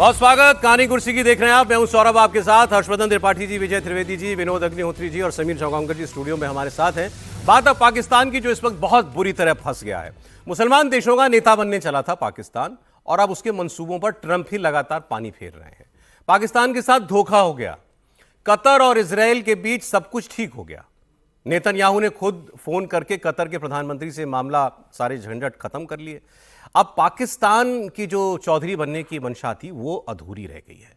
बहुत स्वागत। कहानी कुर्सी की देख रहे हैं आप। मैं हूं सौरभ, आपके साथ हर्षवर्धन त्रिपाठी जी, विजय त्रिवेदी जी, विनोद अग्निहोत्री जी और समीर चौगांवकर जी स्टूडियो में हमारे साथ हैं। बात अब पाकिस्तान की, जो इस वक्त बहुत बुरी तरह फंस गया है। मुसलमान देशों का नेता बनने चला था पाकिस्तान, और अब उसके मंसूबों पर ट्रंप ही लगातार पानी फेर रहे हैं। पाकिस्तान के साथ धोखा हो गया। कतर और इजराइल के बीच सब कुछ ठीक हो गया। नेतन्याहू ने खुद फोन करके कतर के प्रधानमंत्री से मामला, सारे झंझट खत्म कर लिए। अब पाकिस्तान की जो चौधरी बनने की मंशा थी वो अधूरी रह गई है।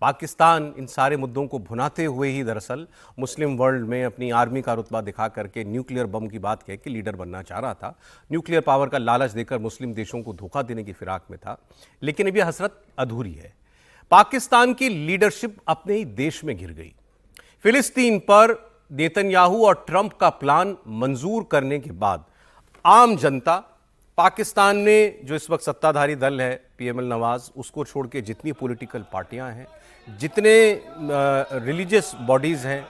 पाकिस्तान इन सारे मुद्दों को भुनाते हुए ही दरअसल मुस्लिम वर्ल्ड में अपनी आर्मी का रुतबा दिखा करके न्यूक्लियर बम की बात कह के लीडर बनना चाह रहा था। न्यूक्लियर पावर का लालच देकर मुस्लिम देशों को धोखा देने की फिराक में था। लेकिन अब यह हसरत अधूरी है। पाकिस्तान की लीडरशिप अपने ही देश में घिर गई। फिलिस्तीन पर नेतन्याहू और ट्रंप का प्लान मंजूर करने के बाद आम जनता, पाकिस्तान में जो इस वक्त सत्ताधारी दल है पीएमएल नवाज, उसको छोड़ के जितनी पॉलिटिकल पार्टियां हैं, जितने रिलीजियस बॉडीज़ हैं,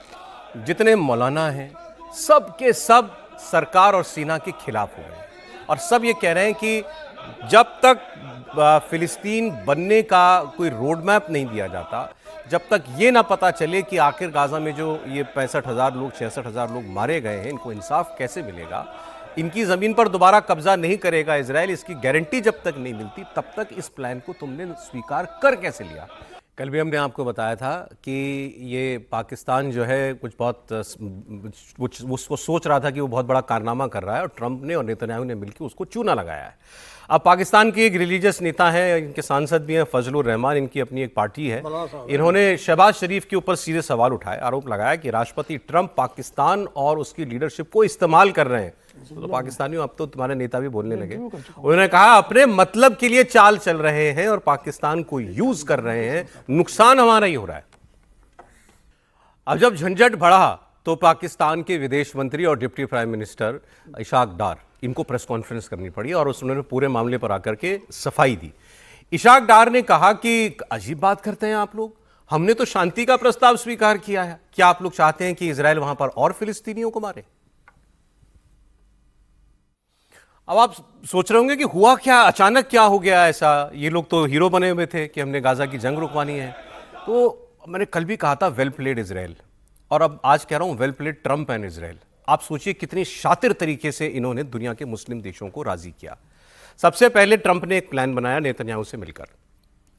जितने मौलाना हैं, सब के सब सरकार और सेना के खिलाफ हो गए हैं। और सब ये कह रहे हैं कि जब तक फिलिस्तीन बनने का कोई रोड मैप नहीं दिया जाता, जब तक ये ना पता चले कि आखिर गाजा में जो ये 65,000 लोग, 66,000 लोग मारे गए हैं, इनको इंसाफ कैसे मिलेगा, इनकी ज़मीन पर दोबारा कब्जा नहीं करेगा इजराइल, इसकी गारंटी जब तक नहीं मिलती, तब तक इस प्लान को तुमने स्वीकार कर कैसे लिया। कल भी हमने आपको बताया था कि ये पाकिस्तान जो है कुछ बहुत उसको सोच रहा था कि वो बहुत बड़ा कारनामा कर रहा है, और ट्रंप ने और नेतन्याहू ने मिलकर उसको चूना लगाया है। अब पाकिस्तान के एक रिलीजियस नेता हैं, इनके सांसद भी हैं, फजलुर रहमान, इनकी अपनी एक पार्टी है। इन्होंने शहबाज शरीफ के ऊपर सीधे सवाल उठाए, आरोप लगाया कि राष्ट्रपति ट्रंप पाकिस्तान और उसकी लीडरशिप को इस्तेमाल कर रहे हैं। तो पाकिस्तानियों, अब तो तुम्हारे नेता भी बोलने लगे। उन्होंने कहा अपने मतलब के लिए चाल चल रहे हैं और पाकिस्तान को यूज कर रहे हैं, नुकसान हमारा ही हो रहा है। अब जब झंझट बढ़ा तो पाकिस्तान के विदेश मंत्री और डिप्टी प्राइम मिनिस्टर इशाक डार, इनको प्रेस कॉन्फ्रेंस करनी पड़ी और उन्होंने पूरे मामले पर आकर के सफाई दी। इशाक डार ने कहा कि अजीब बात करते हैं आप लोग, हमने तो शांति का प्रस्ताव स्वीकार किया है, क्या आप लोग चाहते हैं कि इजराइल वहां पर और फिलिस्तीनियों को मारे? अब आप सोच रहे होंगे कि हुआ क्या, अचानक क्या हो गया ऐसा, ये लोग तो हीरो बने हुए थे कि हमने गाजा की जंग रुकवानी है। तो मैंने कल भी कहा था वेल प्लेड इजराइल, और अब आज कह रहा हूं well played Trump and Israel. आप सोचिए कितनी शातिर तरीके से इन्होंने दुनिया के मुस्लिम देशों को राजी किया। सबसे पहले ट्रंप ने एक प्लान बनाया नेतन्याहू से मिलकर।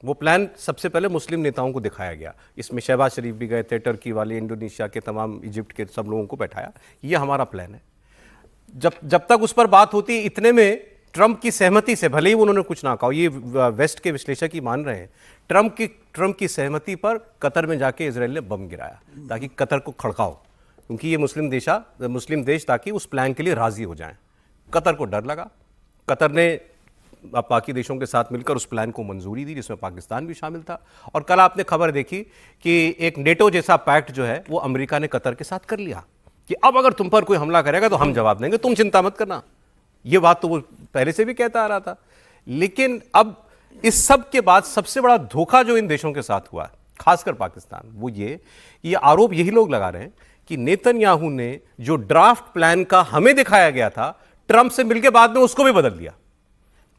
वो प्लान सबसे पहले मुस्लिम नेताओं को दिखाया गया। इसमें शहबाज शरीफ भी गए थे, टर्की वाले, इंडोनेशिया के तमाम, इजिप्ट के सब लोगों को बैठाया, ये हमारा प्लान है। जब तक उस पर बात होती, इतने में ट्रंप की सहमति से, भले ही उन्होंने कुछ ना कहा, ये वेस्ट के विश्लेषक ही मान रहे हैं, ट्रंप की सहमति पर कतर में जाके इजराइल ने बम गिराया ताकि कतर को खड़काओ, क्योंकि ये मुस्लिम देश ताकि उस प्लान के लिए राजी हो जाएं। कतर को डर लगा, कतर ने बाकी देशों के साथ मिलकर उस प्लान को मंजूरी दी, जिसमें पाकिस्तान भी शामिल था। और कल आपने खबर देखी कि एक नेटो जैसा पैक्ट जो है वो अमेरिका ने कतर के साथ कर लिया कि अब अगर तुम पर कोई हमला करेगा तो हम जवाब देंगे, तुम चिंता मत करना। ये बात तो वो पहले से भी कहता आ रहा था। लेकिन अब इस सब के बाद सबसे बड़ा धोखा जो इन देशों के साथ हुआ, खासकर पाकिस्तान, वो ये आरोप यही लोग लगा रहे हैं कि नेतन्याहू ने जो ड्राफ्ट प्लान का हमें दिखाया गया था, ट्रंप से मिलकर बाद में उसको भी बदल दिया।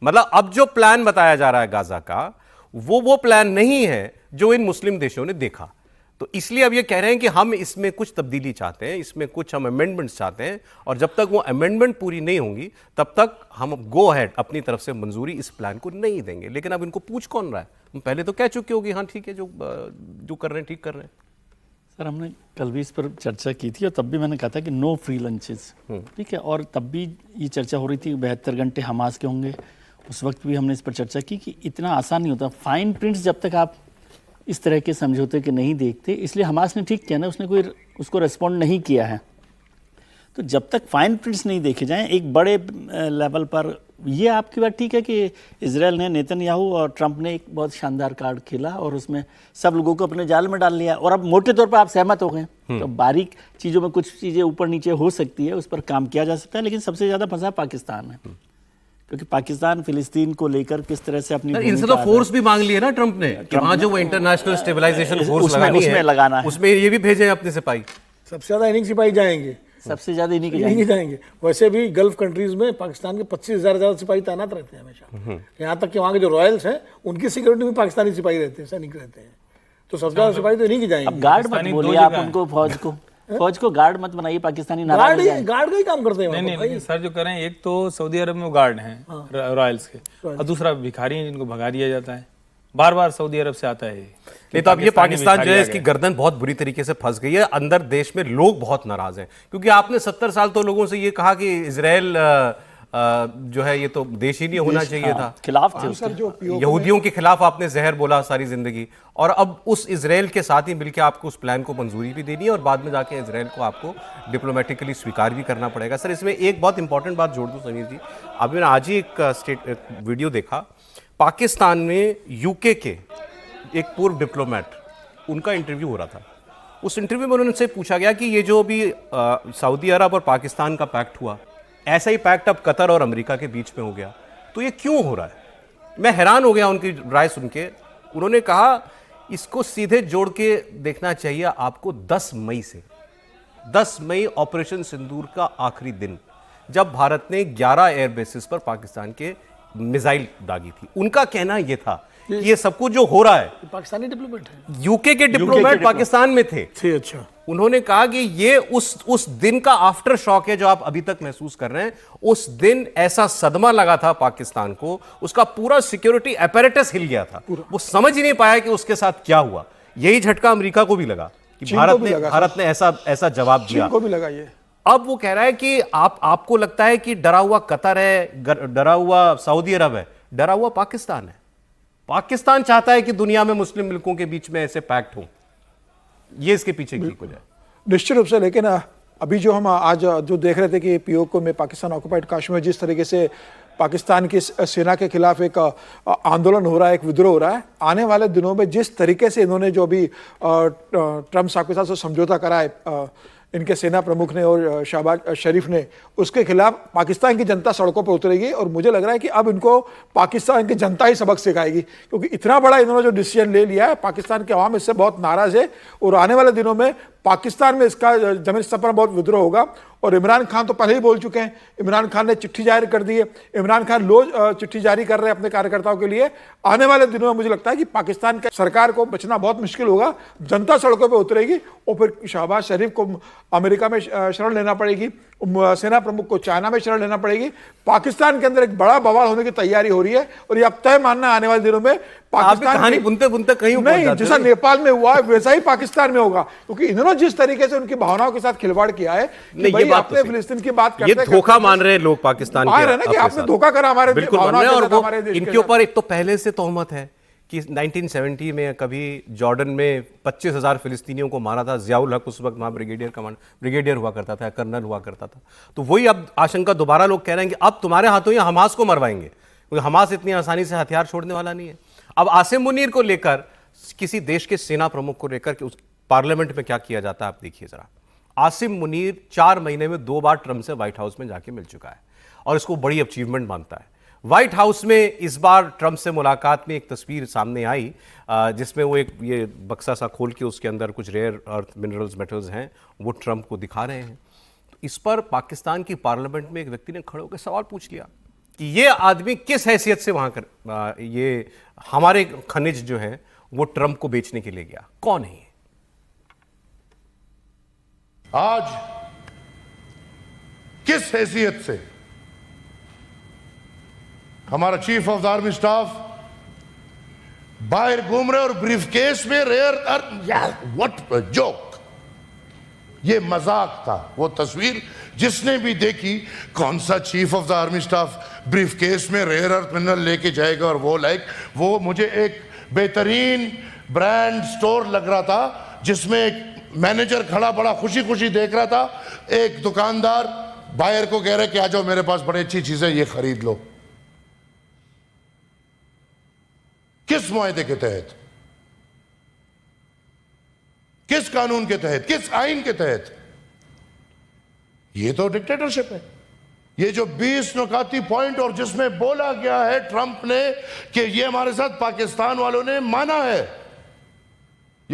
मतलब अब जो प्लान बताया जा रहा है गाजा का, वो प्लान नहीं है जो इन मुस्लिम देशों ने देखा। तो इसलिए अब ये कह रहे हैं कि हम इसमें कुछ तब्दीली चाहते हैं, इसमें कुछ हम अमेंडमेंट्स चाहते हैं, और जब तक वो अमेंडमेंट पूरी नहीं होंगी तब तक हम गो अहेड अपनी तरफ से मंजूरी इस प्लान को नहीं देंगे। लेकिन अब इनको पूछ कौन रहा है? हम पहले तो कह चुके होगी हाँ ठीक है, जो कर रहे हैं ठीक कर रहे हैं। सर, हमने कल भी इस पर चर्चा की थी और तब भी मैंने कहा था कि नो फ्री लंचेस, ठीक है। और तब भी ये चर्चा हो रही थी 72 घंटे हमास के होंगे। उस वक्त भी हमने इस पर चर्चा की कि इतना आसान नहीं होता। फाइन प्रिंट्स जब तक आप इस तरह के समझौते के नहीं देखते, इसलिए हमास ने ठीक किया ना, उसने कोई उसको रेस्पॉन्ड नहीं किया है। तो जब तक फाइन प्रिंट्स नहीं देखे जाएं एक बड़े लेवल पर, ये आपकी बात ठीक है कि इजराइल ने, नेतन्याहू और ट्रंप ने एक बहुत शानदार कार्ड खेला और उसमें सब लोगों को अपने जाल में डाल लिया, और अब मोटे तौर पर आप सहमत हो गए। तो बारीक चीज़ों में कुछ चीज़ें ऊपर नीचे हो सकती है, उस पर काम किया जा सकता है, लेकिन सबसे ज़्यादा फंसा पाकिस्तान है, क्योंकि पाकिस्तान फिलिस्तीन को लेकर किस तरह से अपनी इनसे तो फोर्स भी मांग ली है ना ट्रंप ने, कि वहां जो वो इंटरनेशनल स्टेबलाइजेशन फोर्स लगानी है, उसमें ये भी भेजे अपने सिपाही। सबसे ज्यादा इनिंग सिपाही जाएंगे, सबसे ज्यादा इन्हीं के नहीं जाएंगे। जाएंगे। वैसे भी गल्फ कंट्रीज में पाकिस्तान के 25,000 ज्यादा सिपाही तैनात रहते हैं हमेशा। यहाँ तक कि वहाँ के जो रॉयल्स हैं उनकी सिक्योरिटी में पाकिस्तानी सिपाही रहते हैं, सैनिक रहते हैं। तो सबसे ज्यादा सिपाही तो इन्हीं की अब जाएंगे। गार्ड मत बोलिए आप उनको, फौज को गार्ड मत बनाइए, पाकिस्तानी नाराज हो जाएंगे। गार्ड का ही काम करते हैं वहाँ नहीं पर। नहीं सर, जो कर रहे हैं, एक तो सऊदी अरब में वो गार्ड हैं रॉयल्स के, और दूसरा भिखारी हैं जिनको भगा दिया जाता है। बार बार सऊदी अरब से आता है नहीं तो अब ये पाकिस्तान जो है इसकी गर्दन बहुत बुरी तरीके से फंस गई है। अंदर देश में लोग बहुत नाराज हैं क्योंकि आपने 70 साल तो लोगों से ये कहा कि इजराइल जो है ये तो देश ही नहीं होना चाहिए था, खिलाफ थे उसके। यहूदियों के खिलाफ आपने जहर बोला सारी जिंदगी, और अब उस इजराइल के साथ ही मिलकर आपको उस प्लान को मंजूरी भी देनी है और बाद में जाके इजराइल को आपको डिप्लोमेटिकली स्वीकार भी करना पड़ेगा। सर इसमें एक बहुत इंपॉर्टेंट बात जोड़ दूं समीर जी, अभी मैंने आज ही एक वीडियो देखा, पाकिस्तान में यूके के एक पूर्व डिप्लोमेट, उनका इंटरव्यू हो रहा था। उस इंटरव्यू में उनसे पूछा गया कि ये जो अभी सऊदी अरब और पाकिस्तान का पैक्ट हुआ, ऐसा ही पैक्ट अब कतर और अमेरिका के बीच में हो गया, तो ये क्यों हो रहा है? मैं हैरान हो गया उनकी राय सुन के। उन्होंने कहा इसको सीधे जोड़ के देखना चाहिए आपको 10 मई से। 10 मई ऑपरेशन सिंदूर का आखिरी दिन, जब भारत ने 11 एयरबेसिस पर पाकिस्तान के मिसाइल दागी थी। उनका कहना यह था कि ये सब कुछ जो हो रहा है, पाकिस्तानी डिप्लोमेट है, यूके के डिप्लोमेट पाकिस्तान में थे। अच्छा। उन्होंने कहा कि ये उस दिन का आफ्टर शॉक है जो आप अभी तक महसूस कर रहे हैं। उस दिन ऐसा सदमा लगा था पाकिस्तान को, उसका पूरा सिक्योरिटी अपैरेटस हिल गया था, वो समझ ही नहीं पाया कि उसके साथ क्या हुआ। यही झटका अमेरिका को भी लगा कि भारत ने ऐसा जवाब दिया। को भी लगा ये। अब वो कह रहा है कि आपको लगता है कि डरा हुआ कतर है, डरा हुआ सऊदी अरब है, डरा हुआ पाकिस्तान है। पाकिस्तान चाहता है कि दुनिया में मुस्लिम मुल्कों के बीच में ऐसे पैक्ट हो, ये इसके पीछे की वजह है। निश्चित रूप से। लेकिन अभी जो हम आज जो देख रहे थे कि पीओके में पाकिस्तान ऑक्युपाइड कश्मीर जिस तरीके से पाकिस्तान की सेना के खिलाफ एक आंदोलन हो रहा है, एक विद्रोह हो रहा है, आने वाले दिनों में जिस तरीके से इन्होंने जो अभी ट्रम्प साहब के साथ समझौता करा है इनके सेना प्रमुख ने और शहबाज शरीफ ने, उसके खिलाफ पाकिस्तान की जनता सड़कों पर उतरेगी। और मुझे लग रहा है कि अब इनको पाकिस्तान की जनता ही सबक सिखाएगी, क्योंकि इतना बड़ा इन्होंने जो डिसीजन ले लिया है, पाकिस्तान के अवाम इससे बहुत नाराज है। और आने वाले दिनों में पाकिस्तान में इसका जमीन स्तर पर बहुत विद्रोह होगा। और इमरान खान तो पहले ही बोल चुके हैं, इमरान खान ने चिट्ठी जारी कर दी है, इमरान खान रोज चिट्ठी जारी कर रहे हैं अपने कार्यकर्ताओं के लिए। आने वाले दिनों में मुझे लगता है कि पाकिस्तान के सरकार को बचना बहुत मुश्किल होगा, जनता सड़कों पे उतरेगी और फिर शहबाज शरीफ को अमेरिका में शरण लेना पड़ेगी, सेना प्रमुख को चाइना में शरण लेना पड़ेगी। पाकिस्तान के अंदर एक बड़ा बवाल होने की तैयारी हो रही है और ये अब तय मानना आने वाले दिनों में पाकिस्तान कहानी बुनते बुनते कहीं नहीं, जैसा नेपाल में हुआ है वैसा ही पाकिस्तान में होगा, क्योंकि इन्होंने जिस तरीके से उनकी भावनाओं के साथ खिलवाड़ किया है कि भाई आपने फिलिस्तीन की बात करते ये धोखा मान रहे हैं लोग पाकिस्तान के, कि आपने धोखा करा हमारे बिल्कुल मान रहे हैं। और वो इनके ऊपर एक तो पहले से तोहमत है कि 1970 में कभी जॉर्डन में 25,000 फिलिस्तीनियों को मारा था। जियाउल हक उस वक्त वहाँ ब्रिगेडियर हुआ करता था, कर्नल हुआ करता था। तो वही अब आशंका दोबारा लोग कह रहे हैं कि अब तुम्हारे हाथों ही हमास को मरवाएंगे, क्योंकि हमास इतनी आसानी से हथियार छोड़ने वाला नहीं है। अब आसिम मुनीर को लेकर, किसी देश के सेना प्रमुख को लेकर कि उस पार्लियामेंट में क्या किया जाता है आप देखिए जरा। आसिम मुनीर 4 महीने में 2 बार ट्रम्प से व्हाइट हाउस में जाके मिल चुका है और इसको बड़ी अचीवमेंट मानता है। व्हाइट हाउस में इस बार ट्रम्प से मुलाकात में एक तस्वीर सामने आई जिसमें वो एक ये बक्सा सा खोल के उसके अंदर कुछ रेयर अर्थ मिनरल्स मेटल्स हैं, वो ट्रम्प को दिखा रहे हैं। तो इस पर पाकिस्तान की पार्लियामेंट में एक व्यक्ति ने खड़े होकर सवाल पूछ लिया कि ये आदमी किस हैसियत से वहां कर ये हमारे खनिज जो है वो ट्रम्प को बेचने के लिए गया, कौन है ये? आज किस हैसियत से हमारा chief of the army staff बाहर घूम रहे और ब्रीफकेस में रेयर अर्थ, व्हाट जोक, ये मजाक था। वो तस्वीर जिसने भी देखी, कौन सा chief of the army staff briefcase में रेयर अर्थ मिनरल लेके जाएगा, और वो मुझे एक बेहतरीन ब्रांड स्टोर लग रहा था जिसमें एक मैनेजर खड़ा बड़ा खुशी खुशी देख रहा था, एक दुकानदार बायर को कह रहे कि आ जाओ मेरे पास बड़ी अच्छी चीजें, ये खरीद लो। किस मुआहदे के तहत, किस कानून के तहत, किस आइन के तहत? ये तो डिक्टेटरशिप है। ये जो 20 नुकाती पॉइंट और जिसमें बोला गया है ट्रंप ने कि ये हमारे साथ पाकिस्तान वालों ने माना है,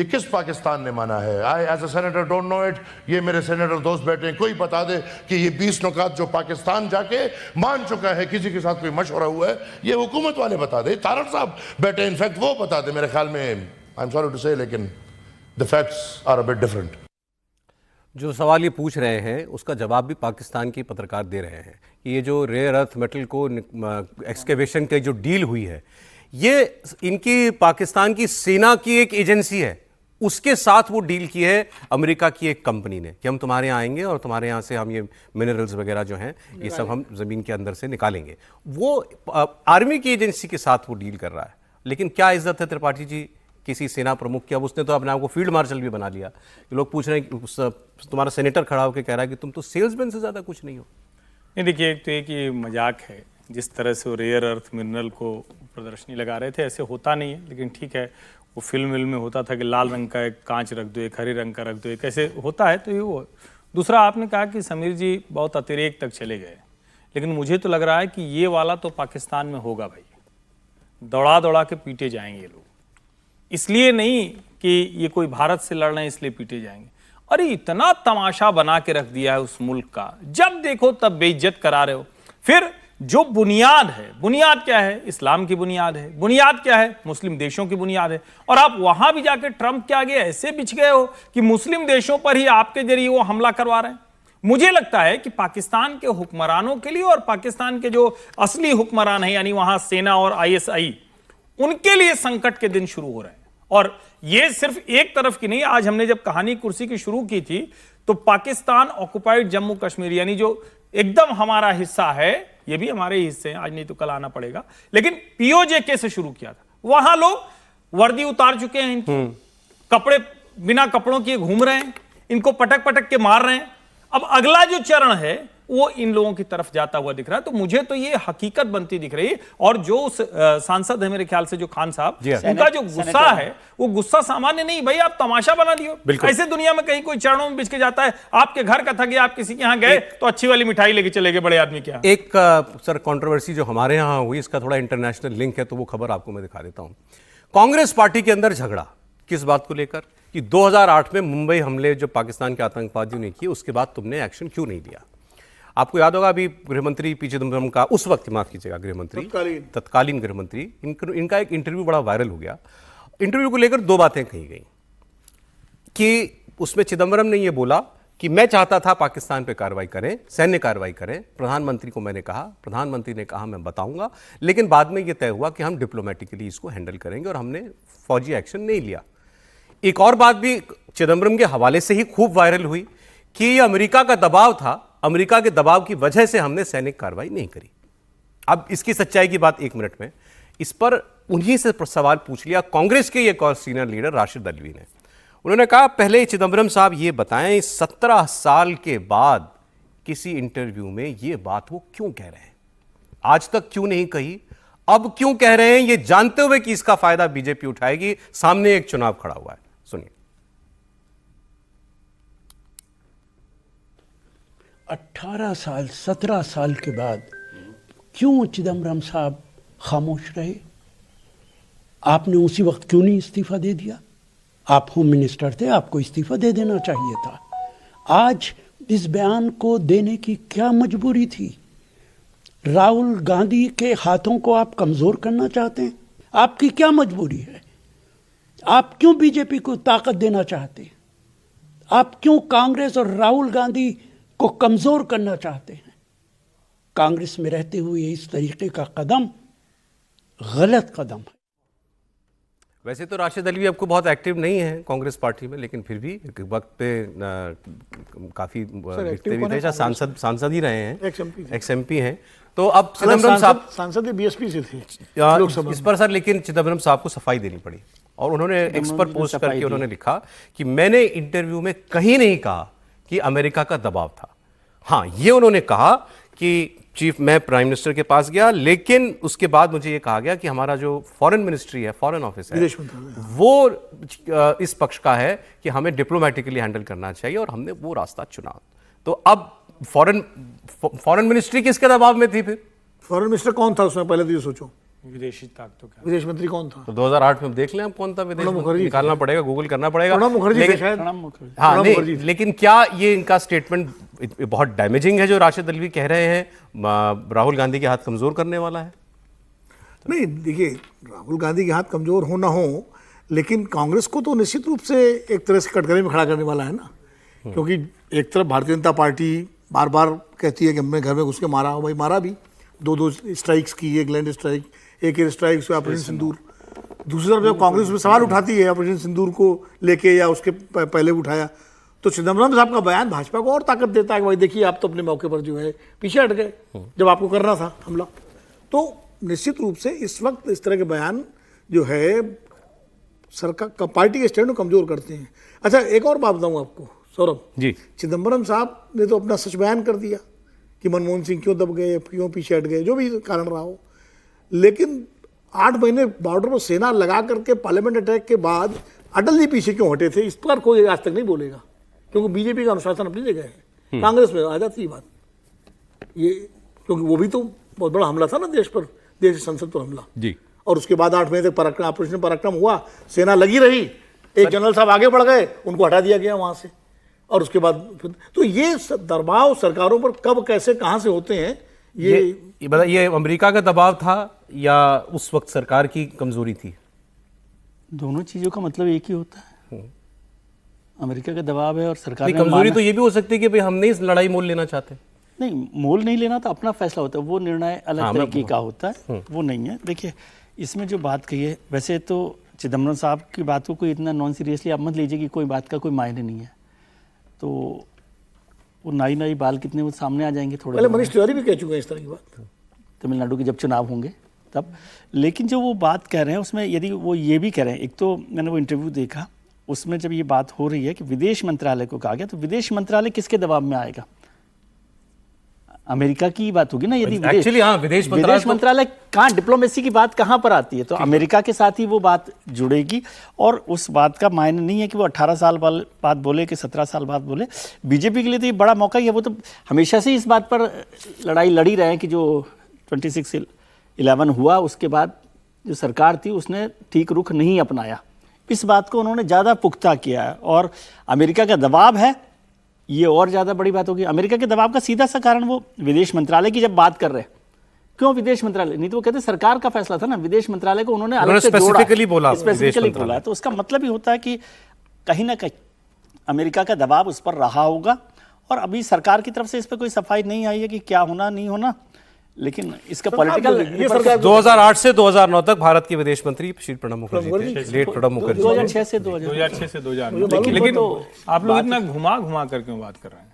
ये किस पाकिस्तान ने माना है? I as a senator don't know it. ये मेरे सेनेटर दोस्त बैठे हैं, कोई बता दे कि ये 20 नुकात जो पाकिस्तान जाके मान चुका है, किसी के साथ कोई मशवरा हुआ है, ये हुकूमत वाले बता दे। तारड़ साहब बैठे, इनफैक्ट वो बता दे। मेरे ख्याल में, I am sorry to say, लेकिन the facts are a bit different. जो सवाल ये पूछ रहे हैं उसका जवाब भी पाकिस्तान के पत्रकार दे रहे हैं कि ये जो रेयर अर्थ मेटल को एक्सकेवेशन की जो डील हुई है, ये इनकी पाकिस्तान की सेना की एक एजेंसी है, उसके साथ वो डील की है अमेरिका की एक कंपनी ने कि हम तुम्हारे यहाँ आएंगे और तुम्हारे यहाँ से हम ये मिनरल्स वगैरह जो हैं ये सब हम ज़मीन के अंदर से निकालेंगे। वो आर्मी की एजेंसी के साथ वो डील कर रहा है। लेकिन क्या इज्जत है त्रिपाठी जी किसी सेना प्रमुख की? अब उसने तो अपने आप को फील्ड मार्शल भी बना लिया कि लोग पूछ रहे हैं कि तुम्हारा सेनेटर खड़ा होकर कह रहा है कि तुम तो सेल्समैन से ज़्यादा कुछ नहीं हो। नहीं, देखिए, एक तो एक ये मजाक है जिस तरह से वो रेयर अर्थ मिनरल को प्रदर्शनी लगा रहे थे, ऐसे होता नहीं है। लेकिन ठीक है, वो फिल्म में होता था कि लाल रंग का एक कांच रख दो, एक हरे रंग का रख दो, एक ऐसे होता है। तो ये वो दूसरा, आपने कहा कि समीर जी बहुत अतिरेक तक चले गए, लेकिन मुझे तो लग रहा है कि ये वाला तो पाकिस्तान में होगा भाई। दौड़ा दौड़ा के पीटे जाएंगे लोग, इसलिए नहीं कि ये कोई भारत से लड़ रहे हैं इसलिए पीटे जाएंगे। अरे इतना तमाशा बना के रख दिया है उस मुल्क का, जब देखो तब बेइज्जत करा रहे हो। फिर जो बुनियाद है, बुनियाद क्या है? इस्लाम की बुनियाद है। बुनियाद क्या है? मुस्लिम देशों की बुनियाद है। और आप वहां भी जाके ट्रंप के आगे ऐसे बिछ गए हो कि मुस्लिम देशों पर ही आपके जरिए वो हमला करवा रहे हैं। मुझे लगता है कि पाकिस्तान के हुक्मरानों के लिए और पाकिस्तान के जो असली हुक्मरान हैं, यानी वहां सेना और ISI, उनके लिए संकट के दिन शुरू हो रहे हैं। और ये सिर्फ एक तरफ की नहीं। आज हमने जब कहानी कुर्सी की शुरू की थी तो पाकिस्तान ऑक्युपाइड जम्मू कश्मीर, यानी जो एकदम हमारा हिस्सा है, ये भी हमारे हिस्से हैं, आज नहीं तो कल आना पड़ेगा, लेकिन POJK से शुरू किया था। वहां लोग वर्दी उतार चुके हैं, इनकी कपड़े बिना कपड़ों के घूम रहे हैं, इनको पटक पटक के मार रहे हैं। अब अगला जो चरण है वो इन लोगों की तरफ जाता हुआ दिख रहा है। तो मुझे तो ये हकीकत बनती दिख रही है। और जो सांसद है मेरे ख्याल से, जो खान साहब, उनका जो गुस्सा है वो गुस्सा सामान्य नहीं। भाई आप तमाशा बना दियो। ऐसे दुनिया में कहीं कोई चरणों में बिछ के जाता है। आपके घर का था कि आप किसी के यहाँ गए तो अच्छी वाली मिठाई लेके चले गए बड़े आदमी के यहाँ। एक सर कंट्रोवर्सी जो हमारे यहाँ हुई, इसका थोड़ा इंटरनेशनल लिंक है, तो वो खबर आपको मैं दिखा देता हूँ। कांग्रेस पार्टी के अंदर झगड़ा किस बात को लेकर कि 2008 में मुंबई हमले जो पाकिस्तान के आतंकवादियों ने किए, उसके बाद तुमने एक्शन क्यों नहीं लिया? आपको याद होगा, अभी गृहमंत्री पी चिदम्बरम का, उस वक्त माफ कीजिएगा गृहमंत्री, तत्कालीन गृहमंत्री, इनका एक इंटरव्यू बड़ा वायरल हो गया। इंटरव्यू को लेकर दो बातें कही गई कि उसमें चिदम्बरम ने यह बोला कि मैं चाहता था पाकिस्तान पे कार्रवाई करें, सैन्य कार्रवाई करें, प्रधानमंत्री को मैंने कहा, प्रधानमंत्री ने कहा मैं बताऊंगा, लेकिन बाद में यह तय हुआ कि हम डिप्लोमेटिकली इसको हैंडल करेंगे और हमने फौजी एक्शन नहीं लिया। एक और बात भी चिदम्बरम के हवाले से ही खूब वायरल हुई कि यह अमेरिका का दबाव था, अमेरिका के दबाव की वजह से हमने सैनिक कार्रवाई नहीं करी। अब इसकी सच्चाई की बात एक मिनट में, इस पर उन्हीं से सवाल पूछ लिया कांग्रेस के एक और सीनियर लीडर राशिद अल्वी ने। उन्होंने कहा पहले चिदम्बरम साहब ये बताएं 17 साल के बाद किसी इंटरव्यू में ये बात वो क्यों कह रहे हैं? आज तक क्यों नहीं कही, अब क्यों कह रहे हैं, ये जानते हुए कि इसका फायदा बीजेपी उठाएगी? सामने एक चुनाव खड़ा हुआ है, सुनिए। 18 साल 17 साल के बाद क्यों चिदम्बरम साहब खामोश रहे? आपने उसी वक्त क्यों नहीं इस्तीफा दे दिया? आप होम मिनिस्टर थे, आपको इस्तीफा दे देना चाहिए था। आज इस बयान को देने की क्या मजबूरी थी? राहुल गांधी के हाथों को आप कमजोर करना चाहते हैं? आपकी क्या मजबूरी है? आप क्यों बीजेपी को ताकत देना चाहते हैं? आप क्यों कांग्रेस और राहुल गांधी को कमजोर करना चाहते हैं? कांग्रेस में रहते हुए इस तरीके का कदम गलत कदम है। वैसे तो राशिद अल्वी आपको बहुत एक्टिव नहीं है कांग्रेस पार्टी में, लेकिन फिर भी एक वक्त पे काफी दिखते भी थे, सांसद ही रहे हैं, एक्स एमपी हैं। तो अब चिदम्बरम साहब सांसद BSP से थे इस पर सर, लेकिन चिदम्बरम साहब को सफाई देनी पड़ी और उन्होंने एक्स पर पोस्ट करके उन्होंने लिखा कि मैंने इंटरव्यू में कहीं नहीं कहा कि अमेरिका का दबाव था। हाँ, ये उन्होंने कहा कि मैं प्राइम मिनिस्टर के पास गया, लेकिन उसके बाद मुझे ये कहा गया कि हमारा जो फॉरेन मिनिस्ट्री है, फॉरेन ऑफिस है, वो इस पक्ष का है कि हमें डिप्लोमेटिकली हैंडल करना चाहिए और हमने वो रास्ता चुना। तो अब फॉरेन मिनिस्ट्री किसके दबाव में थी? फिर फॉरेन मिनिस्टर कौन था उसमें? पहले तो ये सोचो। विदेशी ताकतों का। विदेश मंत्री कौन था? तो 2008 में देख लें आप कौन था विदेश प्रणब मंत्री, मुखर्जी निकालना पड़ेगा, गूगल करना पड़ेगा। प्रणब मुखर्जी थे लेकिन शायद। प्रणब मुखर्जी। हाँ प्रणब नहीं, मुखर्जी थे। लेकिन क्या ये इनका स्टेटमेंट बहुत डैमेजिंग है जो राशिद अल्वी कह रहे हैं, राहुल गांधी के हाथ कमजोर करने वाला है? नहीं देखिए, राहुल गांधी के हाथ कमजोर हो ना हो, लेकिन कांग्रेस को तो निश्चित रूप से एक तरह से कटघरे में खड़ा करने वाला है ना, क्योंकि एक तरफ भारतीय जनता पार्टी बार बार कहती है कि हमने घर में घुस के मारा, भाई मारा भी, दो स्ट्राइक्स की, एक लैंड स्ट्राइक, एक एयर स्ट्राइक से ऑपरेशन सिंदूर। दूसरी तरफ जब कांग्रेस में सवाल उठाती है ऑपरेशन सिंदूर को लेके या उसके पहले उठाया, तो चिदम्बरम साहब का बयान भाजपा को और ताकत देता है कि भाई देखिए आप तो अपने मौके पर जो है पीछे हट गए जब आपको करना था हमला। तो निश्चित रूप से इस वक्त इस तरह के बयान जो है सरकार पार्टी के स्टैंड को कमजोर करते हैं। अच्छा एक और बात बताऊँ आपको सौरभ जी, चिदम्बरम साहब ने तो अपना सच बयान कर दिया कि मनमोहन सिंह क्यों दब गए, क्यों पीछे हट गए, जो भी कारण रहा हो, लेकिन 8 महीने बॉर्डर पर सेना लगा करके पार्लियामेंट अटैक के बाद अटल जी पीछे क्यों हटे थे, इस पर कोई आज तक नहीं बोलेगा, क्योंकि बीजेपी का अनुशासन अपनी जगह है, कांग्रेस में आ जाती है बात ये, क्योंकि वो भी तो बहुत बड़ा हमला था ना देश पर, देश संसद पर हमला जी, और उसके बाद 8 महीने तक पराक्रम ऑपरेशन पराक्रम हुआ, सेना लगी रही, एक जनरल साहब आगे बढ़ गए, उनको हटा दिया गया वहां से, और उसके बाद तो ये दबाव सरकारों पर कब कैसे कहां से होते हैं ये बताइए, ये अमेरिका का दबाव था या उस वक्त सरकार की कमजोरी थी? दोनों चीज़ों का मतलब एक ही होता है, अमेरिका का दबाव है और सरकार नहीं, ने कमजोरी माना- तो ये भी हो सकती है कि भाई हम नहीं इस लड़ाई मोल लेना चाहते। नहीं, मोल नहीं लेना तो अपना फैसला होता है, वो निर्णय अलग हाँ, मैं- तरीके का होता है, वो नहीं है। देखिए इसमें जो बात कही है, वैसे तो चिदम्बरम साहब की बात को कोई इतना नॉन सीरियसली आप मत लीजिए कि कोई बात का कोई मायने नहीं है, तो वो नई बाल कितने वो सामने आ जाएंगे थोड़े पहले दिनों में। मनीष तिवारी भी कह चुके हैं इस तरह की बात। तमिलनाडु के जब चुनाव होंगे तब। लेकिन जो वो बात कह रहे हैं उसमें यदि वो ये भी कह रहे हैं, एक तो मैंने वो इंटरव्यू देखा, उसमें जब ये बात हो रही है कि विदेश मंत्रालय को कहा गया, तो विदेश मंत्रालय किसके दबाव में आएगा? अमेरिका की बात होगी ना, यदि Actually, हाँ, विदेश मंत्रालय कहाँ, डिप्लोमेसी की बात कहाँ पर आती है, तो अमेरिका के साथ ही वो बात जुड़ेगी, और उस बात का मायने नहीं है कि वो 18 साल बाद बोले कि 17 साल बाद बोले। बीजेपी के लिए तो ये बड़ा मौका ही है, वो तो हमेशा से इस बात पर लड़ाई लड़ी रहे हैं कि जो 26/11 हुआ उसके बाद जो सरकार थी उसने ठीक रुख नहीं अपनाया, इस बात को उन्होंने ज़्यादा पुख्ता किया है, और अमेरिका का दबाव है, ये और ज़्यादा बड़ी बात होगी। अमेरिका के दबाव का सीधा सा कारण वो विदेश मंत्रालय की जब बात कर रहे हैं, क्यों विदेश मंत्रालय, नहीं तो वो कहते सरकार का फैसला था ना, विदेश मंत्रालय को उन्होंने अलग से जोड़ा, स्पेसिफिकली बोला, स्पेसिफिकली बोला, तो उसका मतलब ही होता है कि कहीं ना कहीं अमेरिका का दबाव उस पर रहा होगा, और अभी सरकार की तरफ से इस पर कोई सफाई नहीं आई है कि क्या होना नहीं होना, लेकिन इसका पॉलिटिकल ये सरकार 2008 से 2009 तक भारत के विदेश मंत्री श्री प्रणब मुखर्जी थे, लेट प्रणब मुखर्जी। 2006 से 2000 2006 से 2009। मालूम लेकिन तो आप लोग इतना घुमा कर क्यों बात कर रहे हैं?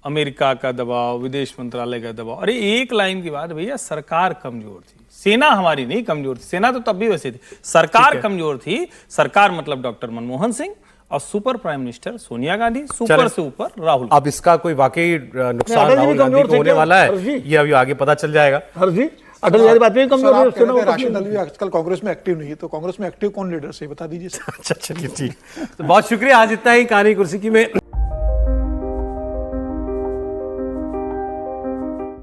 अमेरिका का दबाव, विदेश मंत्रालय का दबाव, अरे एक लाइन की बात, भैया सरकार कमजोर थी, सेना हमारी नहीं कमजोर थी, सेना तो तब भी वैसे थी, सरकार कमजोर थी। सरकार मतलब डॉक्टर मनमोहन सिंह और super prime minister Sonia Gandhi, super से ऊपर राहुल। अब इसका कोई वाकई नुकसान अटल जी भी राहुल गांधी कमजोर को थे होने क्या? वाला हर्ष जी? है, ये अभी आगे पता चल जाएगा। हर जी अटल जी बात में कमजोर सर, आप है, कह रहे थे सेना राशिद अल्वी आजकल कांग्रेस में एक्टिव नहीं है, तो कांग्रेस में एक्टिव कौन लीडर से बता दीजिए सर। अच्छा चलिए ठीक, तो बहुत शुक्रिया, आज इतना ही कहानी कुर्सी की में